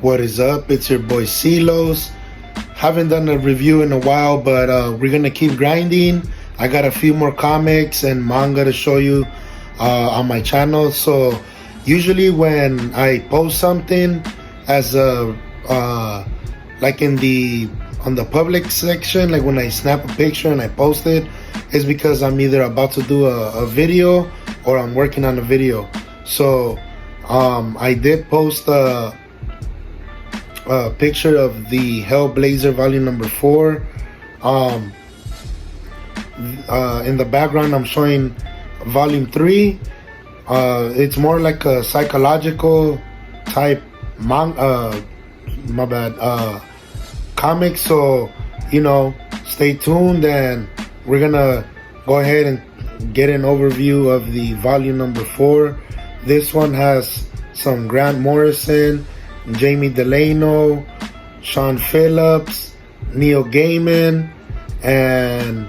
What is up? It's your boy CLOS. Haven't done a review in a while, but we're gonna keep grinding. I got a few more comics and manga to show you on my channel. So usually when I post something as a like on the public section, like when I snap a picture and I post it, is because I'm either about to do a video or I'm working on a video. So I did post a picture of the Hellblazer Vol.4. In the background I'm showing Vol.3. It's more like a psychological type comic, so stay tuned and we're gonna go ahead and get an overview of the Vol.4. This one has some Grant Morrison, Jamie Delano, Sean Phillips, Neil Gaiman, and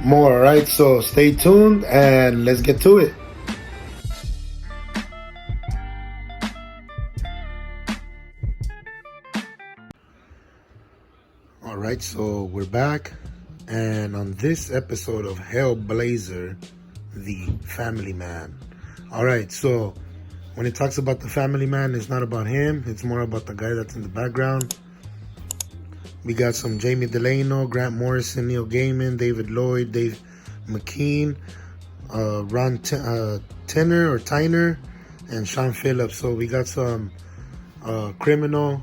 more. Alright, so stay tuned and let's get to it. Alright, so we're back, and on this episode of Hellblazer, the Family Man. Alright, so when it talks about the Family Man, it's not about him. It's more about the guy that's in the background. We got some Jamie Delano, Grant Morrison, Neil Gaiman, David Lloyd, Dave McKean, Ron Tyner, and Sean Phillips. So we got some criminal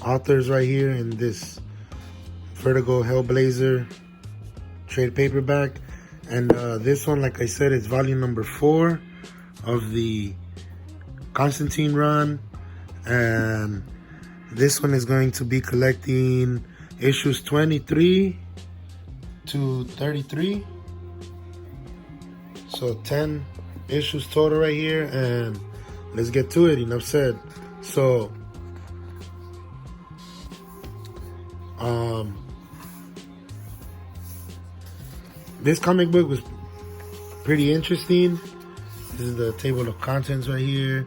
authors right here in this Vertigo Hellblazer trade paperback. And this one, like I said, is Vol.4 of the Constantine run. And this one is going to be collecting issues 23 to 33. So 10 issues total right here. And let's get to it, enough said. So this comic book was pretty interesting. This is the table of contents right here.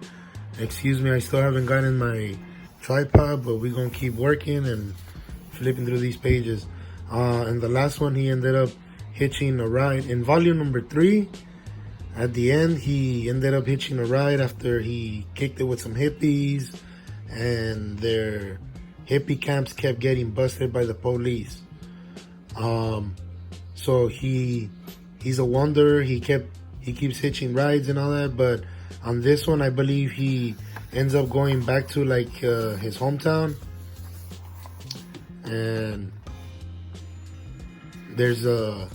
Excuse me, I still haven't gotten my tripod, but we're gonna keep working and flipping through these pages. And the last one, he ended up hitching a ride. In Vol.3, at the end, he ended up hitching a ride after he kicked it with some hippies, and their hippie camps kept getting busted by the police. So he's a wanderer. He keeps hitching rides and all that, but on this one, I believe he ends up going back to like his hometown, and there's a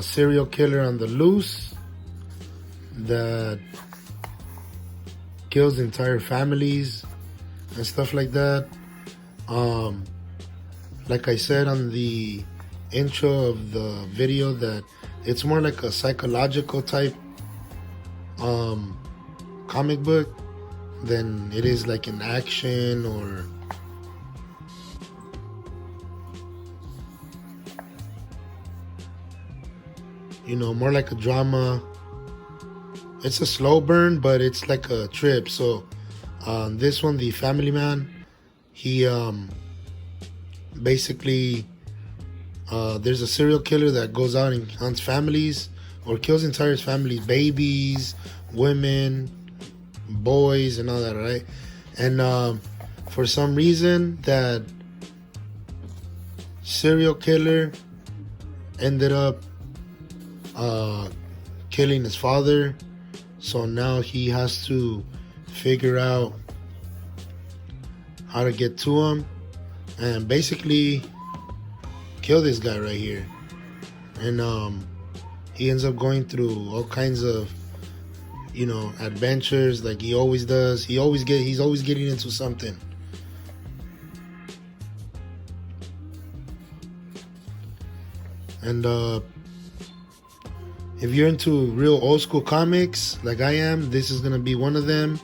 serial killer on the loose that kills entire families and stuff like that. Like I said on the intro of the video, that it's more like a psychological type comic book than it is like an action or more like a drama. It's a slow burn, but it's like a trip. So this one, the Family Man, he basically there's a serial killer that goes out and hunts families or kills entire families, babies, women, boys, and all that, right? And for some reason, that serial killer ended up killing his father. So now he has to figure out how to get to him and basically kill this guy right here. And he ends up going through all kinds of adventures, like he always does. He's always getting into something. And if you're into real old school comics like I am, this is gonna be one of them.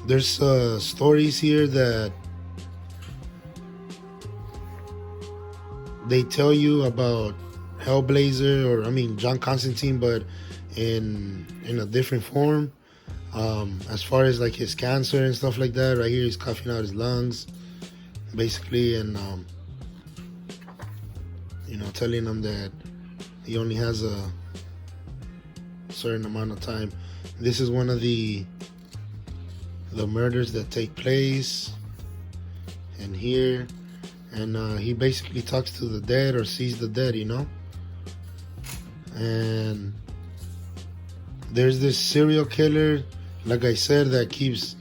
There's stories here that they tell you about Hellblazer, or I mean John Constantine, but in a different form. As far as like his cancer and stuff like that, right here he's coughing out his lungs, basically, and you know, telling him that he only has a certain amount of time. This is one of the murders that take place in here, and he basically talks to the dead or sees the dead, you know. And there's this serial killer, like I said, that keeps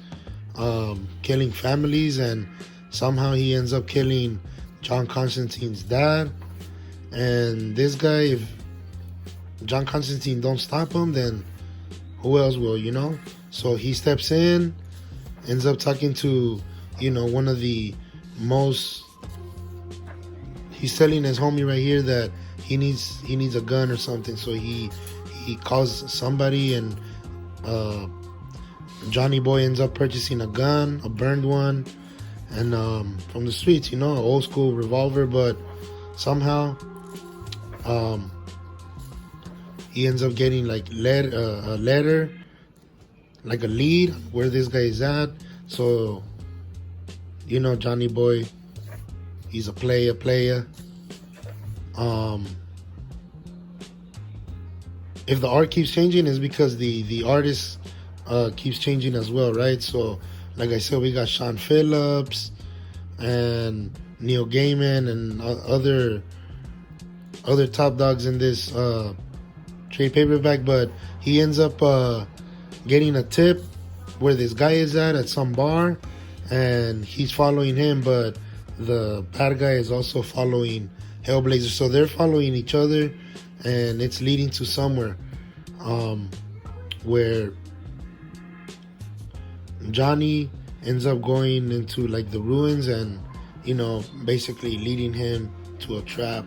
killing families, and somehow he ends up killing John Constantine's dad. And this guy, if John Constantine don't stop him, then who else will, you know? So he steps in, ends up talking to, you know, one of the most, he's telling his homie right here that he needs a gun or something. So he calls somebody, and Johnny Boy ends up purchasing a gun, a burned one, and from the streets, you know, an old school revolver. But somehow he ends up getting like a letter, like a lead where this guy is at. So, you know, Johnny Boy, he's a player. If the art keeps changing, it's because the artist keeps changing as well, right? So, like I said, we got Sean Phillips and Neil Gaiman and other top dogs in this trade paperback. But he ends up getting a tip where this guy is at some bar, and he's following him, but the bad guy is also following Hellblazer. So they're following each other, and it's leading to somewhere where Johnny ends up going into like the ruins, and, you know, basically leading him to a trap.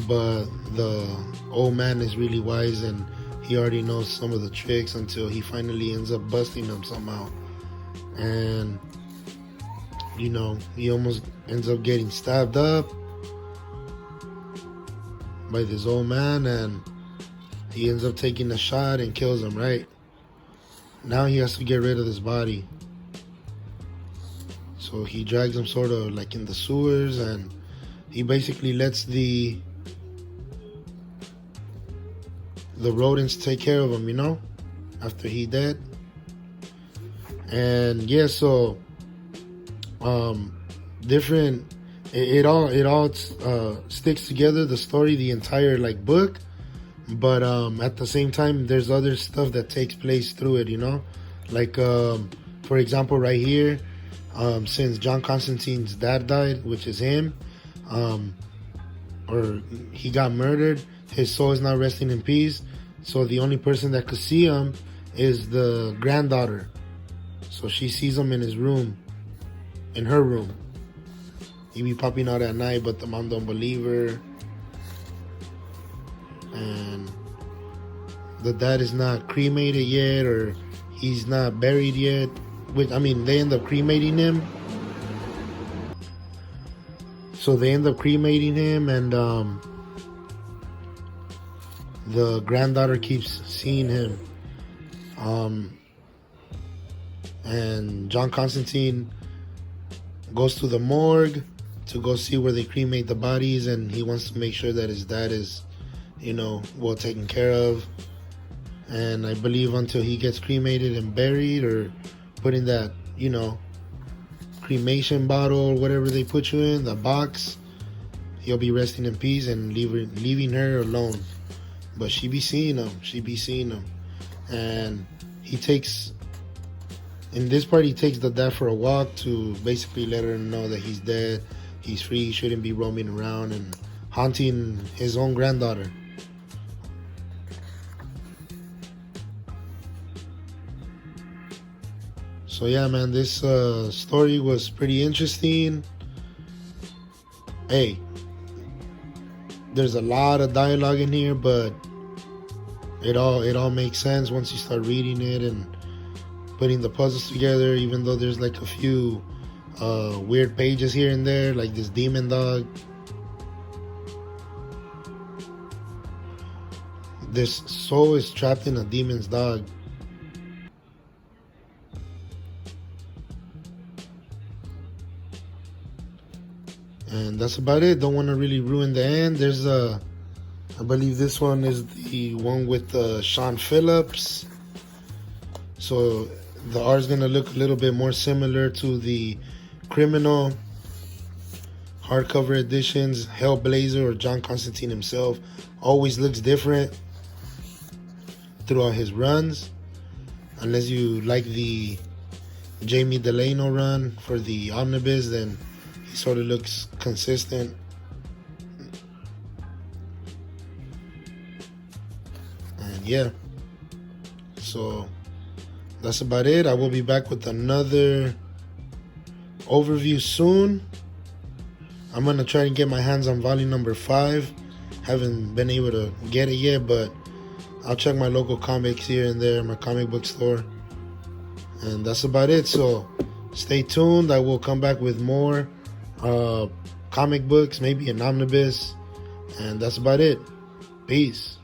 But the old man is really wise, and he already knows some of the tricks until he finally ends up busting them somehow. And, you know, he almost ends up getting stabbed up by this old man, and he ends up taking a shot and kills him, right? Now he has to get rid of his body. So he drags him sort of like in the sewers, and he basically lets the rodents take care of him, you know, after he dead. And yeah, so different, it all sticks together, the story, the entire like book. But at the same time, there's other stuff that takes place through it, you know, like for example, right here, since John Constantine's dad died, which is him, or he got murdered, his soul is not resting in peace. So the only person that could see him is the granddaughter. So she sees him in his room, in her room. He be popping out at night, but the mom don't believe her. And the dad is not cremated yet, or he's not buried yet. I mean, they end up cremating him. So they end up cremating him, and the granddaughter keeps seeing him. And John Constantine goes to the morgue to go see where they cremate the bodies, and he wants to make sure that his dad is, you know, well taken care of. And I believe until he gets cremated and buried, or put in that, you know, cremation bottle or whatever they put you in, the box, he'll be resting in peace and leaving her alone. But she be seeing him. And he takes, in this part, he takes the dad for a walk to basically let her know that he's dead, he's free, he shouldn't be roaming around and haunting his own granddaughter. So yeah, man, this story was pretty interesting. Hey, there's a lot of dialogue in here, but it all makes sense once you start reading it and putting the puzzles together. Even though there's like a few weird pages here and there, like this demon dog. This soul is trapped in a demon's dog. And that's about it. Don't want to really ruin the end. There's a, I believe this one is the one with Sean Phillips. So the art is going to look a little bit more similar to the Criminal hardcover editions. Hellblazer or John Constantine himself always looks different throughout his runs. Unless you like the Jamie Delano run for the Omnibus, then he sort of looks consistent. And yeah, so that's about it. I will be back with another overview soon. I'm gonna try and get my hands on volume number 5. Haven't been able to get it yet, but I'll check my local comics here and there, my comic book store. And that's about it. So stay tuned. I will come back with more comic books, maybe an omnibus. And that's about it. Peace.